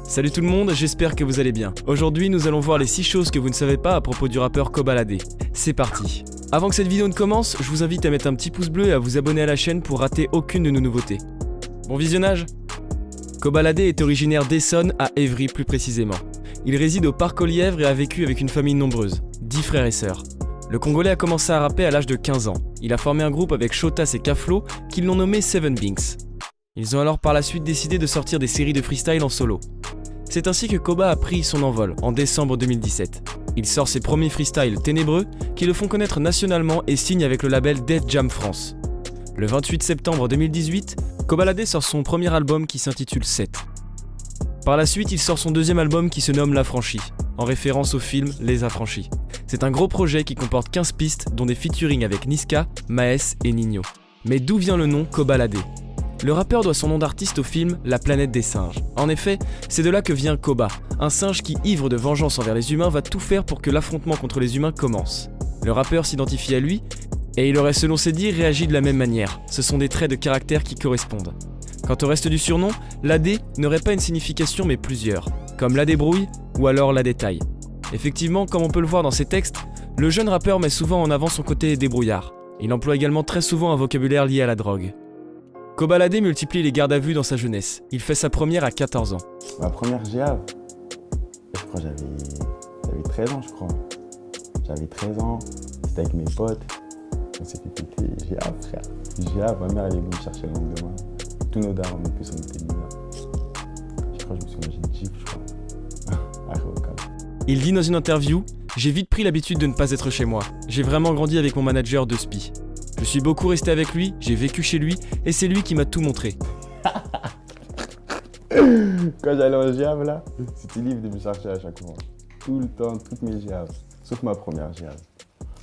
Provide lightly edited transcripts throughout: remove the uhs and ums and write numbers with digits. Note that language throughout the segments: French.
Salut tout le monde, j'espère que vous allez bien. Aujourd'hui, nous allons voir les 6 choses que vous ne savez pas à propos du rappeur Kobalade. C'est parti. Avant que cette vidéo ne commence, je vous invite à mettre un petit pouce bleu et à vous abonner à la chaîne pour rater aucune de nos nouveautés. Bon visionnage. Kobalade est originaire d'Essonne, à Évry plus précisément. Il réside au Parc aux Lièvres et a vécu avec une famille nombreuse, 10 frères et sœurs. Le Congolais a commencé à rapper à l'âge de 15 ans. Il a formé un groupe avec Shotas et Kaflo, qu'ils l'ont nommé Seven Binks. Ils ont alors par la suite décidé de sortir des séries de freestyle en solo. C'est ainsi que Koba a pris son envol en décembre 2017. Il sort ses premiers freestyles ténébreux qui le font connaître nationalement et signe avec le label Def Jam France. Le 28 septembre 2018, Kobalade sort son premier album qui s'intitule 7. Par la suite, il sort son deuxième album qui se nomme L'Affranchi, en référence au film Les Affranchis. C'est un gros projet qui comporte 15 pistes dont des featuring avec Niska, Maes et Nino. Mais d'où vient le nom Kobalade ? Le rappeur doit son nom d'artiste au film La planète des singes. En effet, c'est de là que vient Koba, un singe qui, ivre de vengeance envers les humains, va tout faire pour que l'affrontement contre les humains commence. Le rappeur s'identifie à lui, et il aurait selon ses dires réagi de la même manière. Ce sont des traits de caractère qui correspondent. Quant au reste du surnom, l'AD n'aurait pas une signification mais plusieurs, comme la débrouille ou alors la détail. Effectivement, comme on peut le voir dans ses textes, le jeune rappeur met souvent en avant son côté débrouillard. Il emploie également très souvent un vocabulaire lié à la drogue. Kobalade multiplie les gardes à vue dans sa jeunesse. Il fait sa première à 14 ans. Ma première GAV, je crois que j'avais 13 ans, je crois. J'avais 13 ans, c'était avec mes potes. On s'est fait péter GAV, frère. GAV, ma mère elle est venue me chercher le lendemain. Tous nos darons, en plus, on était bizarres. Je crois que je me suis mangé une gifle, je crois. Il dit dans une interview « J'ai vite pris l'habitude de ne pas être chez moi. J'ai vraiment grandi avec mon manager de spi. Je suis beaucoup resté avec lui, j'ai vécu chez lui, et c'est lui qui m'a tout montré. » Quand j'allais en GAV, là, c'était libre de me chercher à chaque fois. Tout le temps, toutes mes GAV, sauf ma première GAV.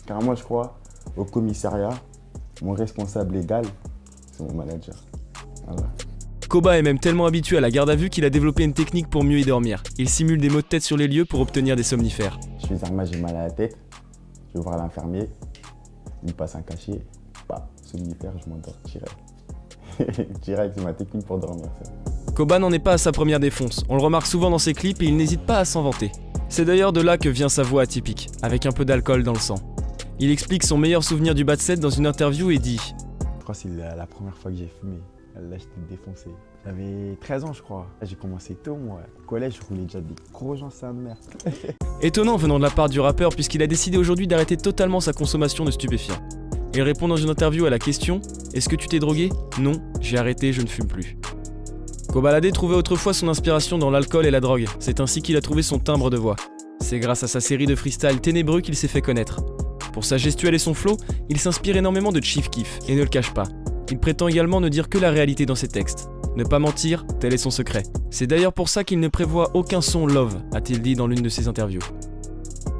Car moi, je crois, au commissariat, mon responsable légal, c'est mon manager. Voilà. Koba est même tellement habitué à la garde à vue qu'il a développé une technique pour mieux y dormir. Il simule des maux de tête sur les lieux pour obtenir des somnifères. Je fais Zarma, j'ai mal à la tête, je vais voir l'infirmier, il me passe un cachet, bah, somnifère, je m'endors direct. Direct, c'est ma technique pour dormir. Ça. Koba n'en est pas à sa première défonce, on le remarque souvent dans ses clips et il n'hésite pas à s'en vanter. C'est d'ailleurs de là que vient sa voix atypique, avec un peu d'alcool dans le sang. Il explique son meilleur souvenir du bas de set dans une interview et dit « Je crois que c'est la première fois que j'ai fumé. Là, j'étais défoncé. J'avais 13 ans, je crois. J'ai commencé tôt, moi. Au collège, je roulais déjà des gros gens, c'est un merde. Étonnant venant de la part du rappeur puisqu'il a décidé aujourd'hui d'arrêter totalement sa consommation de stupéfiants. Il répond dans une interview à la question « Est-ce que tu t'es drogué ? Non, j'ai arrêté, je ne fume plus. » Kobalade trouvait autrefois son inspiration dans l'alcool et la drogue. C'est ainsi qu'il a trouvé son timbre de voix. C'est grâce à sa série de freestyle ténébreux qu'il s'est fait connaître. Pour sa gestuelle et son flow, il s'inspire énormément de Chief Keef et ne le cache pas. Il prétend également ne dire que la réalité dans ses textes. Ne pas mentir, tel est son secret. C'est d'ailleurs pour ça qu'il ne prévoit aucun son love, a-t-il dit dans l'une de ses interviews.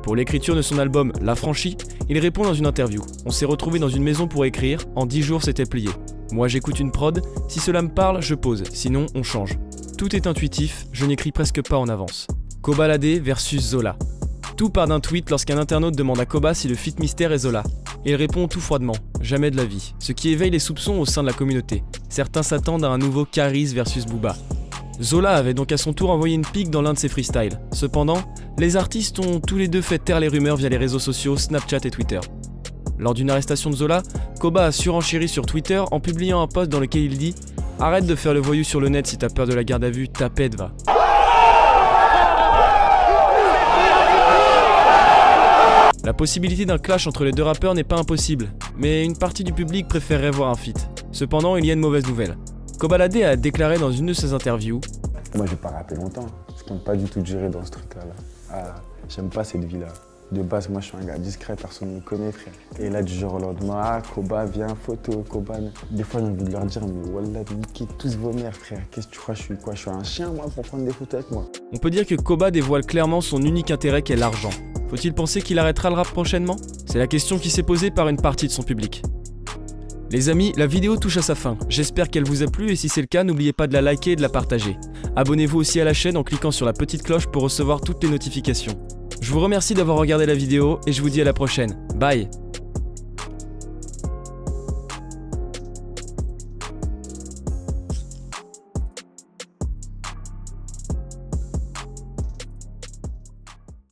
Pour l'écriture de son album L'Affranchi, il répond dans une interview. On s'est retrouvé dans une maison pour écrire, en 10 jours c'était plié. Moi j'écoute une prod, si cela me parle, je pose, sinon on change. Tout est intuitif, je n'écris presque pas en avance. Kobalade versus Zola. Tout part d'un tweet lorsqu'un internaute demande à Koba si le feat mystère est Zola. Et il répond tout froidement, jamais de la vie, ce qui éveille les soupçons au sein de la communauté. Certains s'attendent à un nouveau Caris versus Booba. Zola avait donc à son tour envoyé une pique dans l'un de ses freestyles. Cependant, les artistes ont tous les deux fait taire les rumeurs via les réseaux sociaux Snapchat et Twitter. Lors d'une arrestation de Zola, Koba a surenchéri sur Twitter en publiant un post dans lequel il dit « Arrête de faire le voyou sur le net si t'as peur de la garde à vue, ta pète va ». La possibilité d'un clash entre les deux rappeurs n'est pas impossible, mais une partie du public préférerait voir un feat. Cependant, il y a une mauvaise nouvelle. Kobalade a déclaré dans une de ses interviews « Moi, je vais pas rapper longtemps. Je compte pas du tout durer dans ce truc-là. Ah, j'aime pas cette vie-là. De base, moi, je suis un gars discret, personne ne me connaît, frère. Et là, du jour au lendemain, ah, Koba, viens, photo, Koba. Des fois, j'ai envie de leur dire, mais wallah, niquez tous vos mères, frère. Qu'est-ce que tu crois, je suis quoi? Je suis un chien, moi, pour prendre des photos avec moi. » On peut dire que Koba dévoile clairement son unique intérêt qu'est l'argent. Faut-il penser qu'il arrêtera le rap prochainement ? C'est la question qui s'est posée par une partie de son public. Les amis, la vidéo touche à sa fin. J'espère qu'elle vous a plu et si c'est le cas, n'oubliez pas de la liker et de la partager. Abonnez-vous aussi à la chaîne en cliquant sur la petite cloche pour recevoir toutes les notifications. Je vous remercie d'avoir regardé la vidéo et je vous dis à la prochaine. Bye!